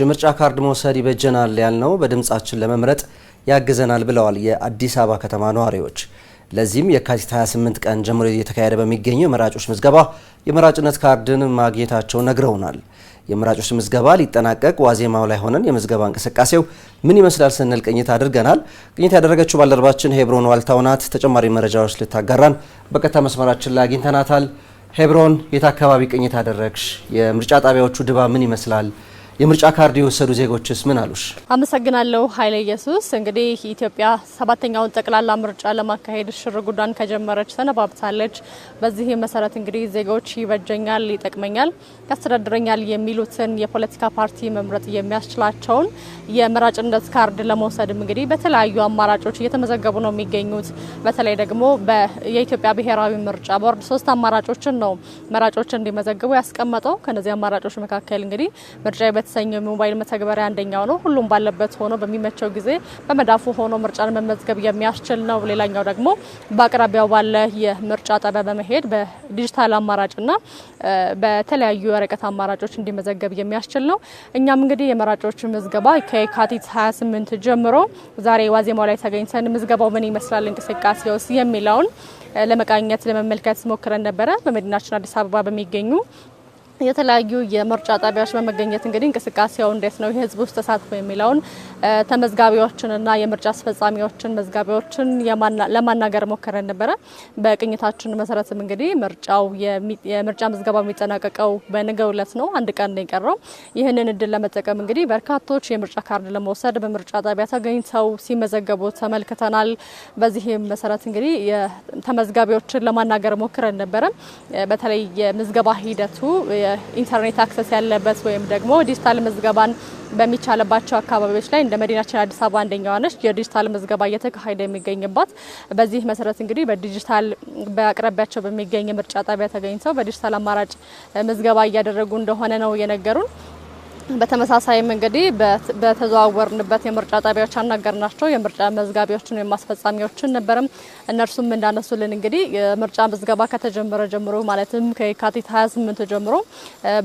የምርጫ ካርድ መውሰድ ይበጀናል ያልነው በድምጻችን ለመምረጥ ያግዘናል ብለዋል የአዲስ አበባ ከተማ ነዋሪዎች። ለዚህም የካቲት 28 ቀን ጀምሮ እየተካሄደ በሚገኘው የመራጮች ምዝገባ የመራጭነት ካርድን ማግኘታቸው ነግረውናል። የመራጮች ምዝገባ ሊጠናቀቅ ዋዜማው ላይ ሆነን የምዝገባ እንቅስቃሴው ምን ይመስላል ስንል ቅኝት አድርገናል። ቅኝት ያደረገችው ባልደረባችን ሄብሮን ዋልታው ናት። ተጨማሪ መረጃዎች ልታጋራን በቀጥታ መስመራችን ላይ አግኝተናታል። ሄብሮን፣ የት አካባቢ ቅኝት አደረግሽ? የምርጫ ጣቢያዎቹ ድባብ ምን ይመስላል? የምርጫ ካርድ የወሰዱ ዜጎችስ ምን አሉሽ? አመሰግናለሁ ኃይለ ኢየሱስ። እንግዲህ ኢትዮጵያ ሰባተኛውን ጠቅላላ ምርጫ ለማካሄድ ሽርጉዳን ከጀመረች ሰነባብታለች። በዚህ መሰረት እንግዲህ ዜጎች ይበጀኛል፣ ይጠቅመኛል፣ ያስተዳድረኛል የሚሉትን የፖለቲካ ፓርቲ መምረጥ የሚያስችላቸውን የመራጭነት ካርድ ለመውሰድም እንግዲህ በተለያዩ አማራጮች እየተመዘገቡ ነው የሚገኙት። በተለይ ደግሞ የኢትዮጵያ ብሔራዊ ምርጫ ቦርድ 3 አማራጮችን ነው መራጮች እንዲመዘግቡ ያስቀመጠው። ከነዚህ አማራጮች መካከል እንግዲህ ምርጫ የተሰኘው ሞባይል መተግበሪያ አንደኛው ነው። ሁሉም ባለበት ሆኖ በሚመቸው ጊዜ በመዳፉ ሆኖ ምርጫን መመዝገብ የሚያስችል ነው። ሌላኛው ደግሞ በአቅራቢያው ባለ የምርጫ ጣቢያ በመሄድ በዲጂታል አማራጭና በተለያዩ የወረቀት አማራጮች እንዲመዘገብ የሚያስችል ነው። እኛም እንግዲህ የመራጮች ምዝገባ ከየካቲት 28 ጀምሮ ዛሬ ዋዜማው ላይ ተገኝተን ምዝገባው ምን ይመስላል እንቅስቃሴውስ የሚለውን ለመቃኘት ለመመልከት ሞክረን ነበረ። በመዲናችን አዲስ አበባ በሚገኙ የተለያዩ የምርጫ ጣቢያዎች በመገኘት እንግዲህ እንቅስቃሴው እንዴት ነው የህዝብ ውስጥ ተሳትፎ የሚለውን ተመዝጋቢዎችንና የምርጫ አስፈጻሚዎችን መዝጋቢዎችን ለማናገር ሞክረን ነበረ። በቅኝታችን መሰረትም እንግዲህ የምርጫ ምዝገባ የሚጠናቀቀው በነገው ዕለት ነው። አንድ ቀን ነው የቀረው። ይህንን እድል ለመጠቀም እንግዲህ በርካቶች የምርጫ ካርድ ለመውሰድ በምርጫ ጣቢያ ተገኝተው ሲመዘገቡ ተመልክተናል። በዚህም መሰረት እንግዲህ ተመዝጋቢዎችን ለማናገር ሞክረን ነበረ። በተለይ የምዝገባ ሂደቱ ኢንተርኔት አክሰስ ያለበት ወይም ደግሞ ዲጂታል ምዝገባን በሚቻልባቸው አካባቢዎች ላይ እንደ መዲናችን አዲስ አበባ አንደኛዋ ነች የዲጂታል ምዝገባ እየተካሄደ የሚገኝባት። በዚህ መሰረት እንግዲህ በዲጂታል በአቅራቢያቸው በሚገኝ ምርጫ ጣቢያ ተገኝተው በዲጂታል አማራጭ ምዝገባ እያደረጉ እንደሆነ ነው የነገሩን። በተመሳሳይም እንግዲህ በተዘዋወርንበት የምርጫ ጣቢያዎች አናገርናቸው የምርጫ መዝጋቢዎችን ወይም አስፈጻሚዎችን ነበርም። እነርሱም እንዳነሱልን እንግዲህ የምርጫ ምዝገባ ከተጀመረ ጀምሮ ማለትም ከየካቲት 28 ጀምሮ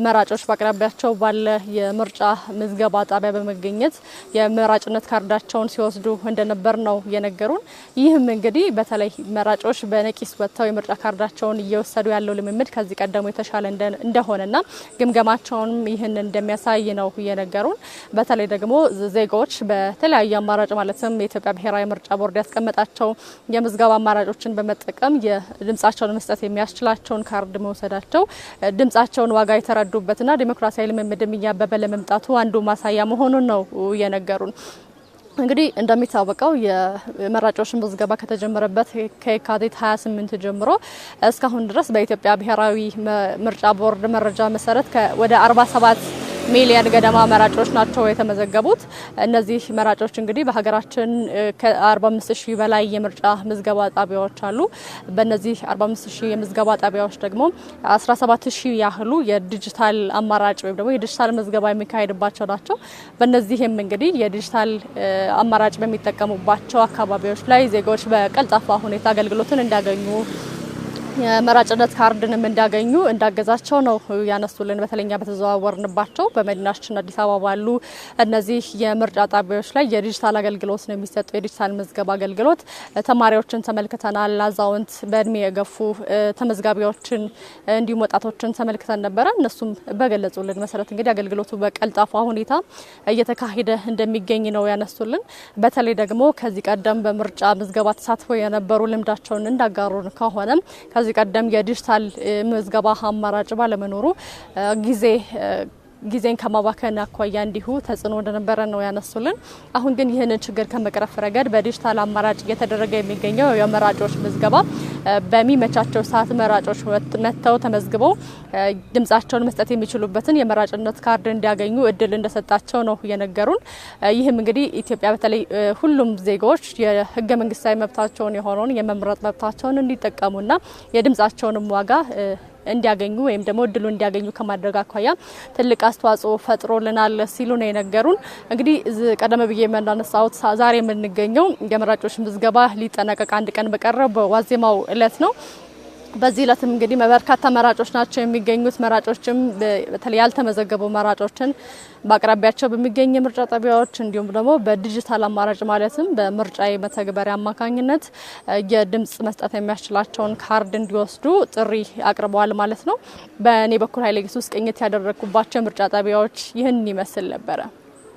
መራጮች በአቅራቢያቸው ባለ የምርጫ ምዝገባ ጣቢያ በመገኘት የመራጭነት ካርዳቸውን ሲወስዱ እንደነበር ነው የነገሩን። ይህም እንግዲህ በተለይ መራጮች በነቂስ ወጥተው የምርጫ ካርዳቸውን እየወሰዱ ያለው ልምምድ ከዚህ ቀደሙ የተሻለ እንደሆነና ግምገማቸውንም ይህን እንደሚያሳይ ነው የነገሩን። በተለይ ደግሞ ዜጎች በተለያየ አማራጭ ማለትም የኢትዮጵያ ብሔራዊ ምርጫ ቦርድ ያስቀመጣቸው የምዝገባ አማራጮችን በመጠቀም የድምጻቸውን መስጠት የሚያስችላቸውን ካርድ መውሰዳቸው ድምጻቸውን ዋጋ የተረዱበትና ዲሞክራሲያዊ ልምምድም እያበበ ለመምጣቱ አንዱ ማሳያ መሆኑን ነው የነገሩን። እንግዲህ እንደሚታወቀው የመራጮች ምዝገባ ከተጀመረበት ከየካቲት 28 ጀምሮ እስካሁን ድረስ በኢትዮጵያ ብሔራዊ ምርጫ ቦርድ መረጃ መሰረት ወደ 47 ሚሊዮን ገደማ መራጮች ናቸው የተመዘገቡት። እነዚህ መራጮች እንግዲህ በሀገራችን ከ45,000 በላይ የምርጫ ምዝገባ ጣቢያዎች አሉ። በእነዚህ 45,000 የምዝገባ ጣቢያዎች ደግሞ 17,000 ያህሉ የዲጂታል አማራጭ ወይም ደግሞ የዲጂታል ምዝገባ የሚካሄድባቸው ናቸው። በእነዚህም እንግዲህ የዲጂታል አማራጭ በሚጠቀሙባቸው አካባቢዎች ላይ ዜጎች በቀልጣፋ ሁኔታ አገልግሎትን እንዲያገኙ የመራጭነት ካርድንም እንዲያገኙ እንዳገዛቸው ነው ያነሱልን። በተለኛ በተዘዋወርንባቸው በመዲናችን አዲስ አበባ ባሉ እነዚህ የምርጫ ጣቢያዎች ላይ የዲጂታል አገልግሎት ነው የሚሰጠው። የዲጂታል ምዝገባ አገልግሎት ተማሪዎችን ተመልክተናል። አዛውንት፣ በእድሜ የገፉ ተመዝጋቢዎችን እንዲሁም ወጣቶችን ተመልክተን ነበረ። እነሱም በገለጹልን መሰረት እንግዲህ አገልግሎቱ በቀልጣፋ ሁኔታ እየተካሄደ እንደሚገኝ ነው ያነሱልን። በተለይ ደግሞ ከዚህ ቀደም በምርጫ ምዝገባ ተሳትፎ የነበሩ ልምዳቸውን እንዳጋሩን ከሆነ ከዚህ ቀደም የዲጂታል ምዝገባ አማራጭ ባለመኖሩ ጊዜን ከማባከን አኳያ እንዲሁ ተጽዕኖ እንደነበረ ነው ያነሱልን። አሁን ግን ይህንን ችግር ከመቅረፍ ረገድ በዲጂታል አማራጭ እየተደረገ የሚገኘው የመራጮች ምዝገባ በሚመቻቸው ሰዓት መራጮች መጥተው ተመዝግበው ድምጻቸውን መስጠት የሚችሉበትን የመራጭነት ካርድ እንዲያገኙ እድል እንደሰጣቸው ነው የነገሩን። ይህም እንግዲህ ኢትዮጵያ በተለይ ሁሉም ዜጎች የህገ መንግስታዊ መብታቸውን የሆነውን የመምረጥ መብታቸውን እንዲጠቀሙና የድምጻቸውንም ዋጋ እንዲያገኙ ወይም ደግሞ እድሉ እንዲያገኙ ከማድረግ አኳያ ትልቅ አስተዋጽኦ ፈጥሮልናል ሲሉ ነው የነገሩን። እንግዲህ ቀደም ብዬ እንዳነሳሁት ዛሬ የምንገኘው የመራጮች ምዝገባ ሊጠናቀቅ አንድ ቀን በቀረው በዋዜማው እለት ነው። በዚህ ዕለትም እንግዲህ በርካታ መራጮች ናቸው የሚገኙት። መራጮችም በተለይ ያልተመዘገቡ መራጮችን በአቅራቢያቸው በሚገኙ የምርጫ ጣቢያዎች እንዲሁም ደግሞ በዲጂታል አማራጭ ማለትም በምርጫ መተግበሪያ አማካኝነት የድምጽ መስጠት የሚያስችላቸውን ካርድ እንዲወስዱ ጥሪ አቅርበዋል ማለት ነው። በእኔ በኩል ኃይለ ኢየሱስ ቅኝት ያደረኩባቸው ምርጫ ጣቢያዎች ይህን ይመስል ነበረ።